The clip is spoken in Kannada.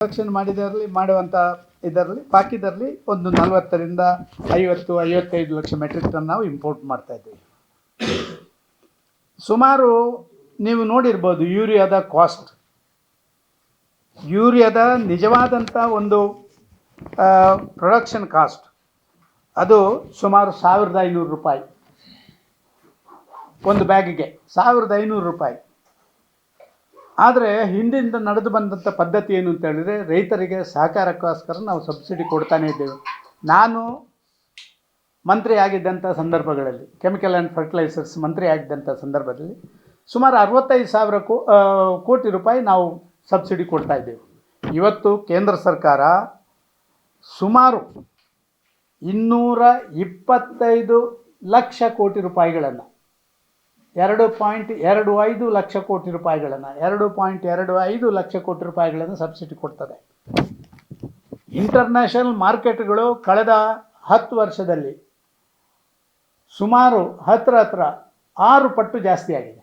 ಪ್ರೊಡಕ್ಷನ್ ಮಾಡುವಂಥ ಇದರಲ್ಲಿ ಬಾಕಿದರಲ್ಲಿ ಒಂದು 40ರಿಂದ 50-55 ಲಕ್ಷ ಮೆಟ್ರಿಕ್ ಟನ್ ನಾವು ಇಂಪೋರ್ಟ್ ಮಾಡ್ತಾ ಇದ್ದೀವಿ. ಸುಮಾರು ನೀವು ನೋಡಿರ್ಬೋದು ಯೂರಿಯಾದ ಕಾಸ್ಟ್, ಯೂರಿಯಾದ ನಿಜವಾದಂಥ ಒಂದು ಪ್ರೊಡಕ್ಷನ್ ಕಾಸ್ಟ್ ಅದು ಸುಮಾರು 1500 ರೂಪಾಯಿ ಒಂದು ಬ್ಯಾಗಿಗೆ, 1500 ರೂಪಾಯಿ. ಆದರೆ ಹಿಂದಿಂದ ನಡೆದು ಬಂದಂಥ ಪದ್ಧತಿ ಏನು ಅಂತ ಹೇಳಿದರೆ, ರೈತರಿಗೆ ಸಹಕಾರಕ್ಕೋಸ್ಕರ ನಾವು ಸಬ್ಸಿಡಿ ಕೊಡ್ತಾನೇ ಇದ್ದೇವೆ. ನಾನು ಮಂತ್ರಿ ಆಗಿದ್ದಂಥ ಸಂದರ್ಭಗಳಲ್ಲಿ, ಕೆಮಿಕಲ್ ಆ್ಯಂಡ್ ಫರ್ಟಿಲೈಸರ್ಸ್ ಮಂತ್ರಿ ಆಗಿದ್ದಂಥ ಸಂದರ್ಭದಲ್ಲಿ ಸುಮಾರು 65,000 ಕೋಟಿ ರೂಪಾಯಿ ನಾವು ಸಬ್ಸಿಡಿ ಕೊಡ್ತಾ ಇದ್ದೇವೆ. ಇವತ್ತು ಕೇಂದ್ರ ಸರ್ಕಾರ ಸುಮಾರು 225 ಲಕ್ಷ ಕೋಟಿ ರೂಪಾಯಿಗಳನ್ನು 2.25 ಲಕ್ಷ ಕೋಟಿ ರೂಪಾಯಿಗಳನ್ನು 2.25 ಲಕ್ಷ ಕೋಟಿ ರೂಪಾಯಿಗಳನ್ನು ಸಬ್ಸಿಡಿ ಕೊಡ್ತದೆ. ಇಂಟರ್ನ್ಯಾಷನಲ್ ಮಾರ್ಕೆಟ್ಗಳು ಕಳೆದ 10 ವರ್ಷದಲ್ಲಿ ಸುಮಾರು ಹತ್ರ 6 ಪಟ್ಟು ಜಾಸ್ತಿ ಆಗಿದೆ.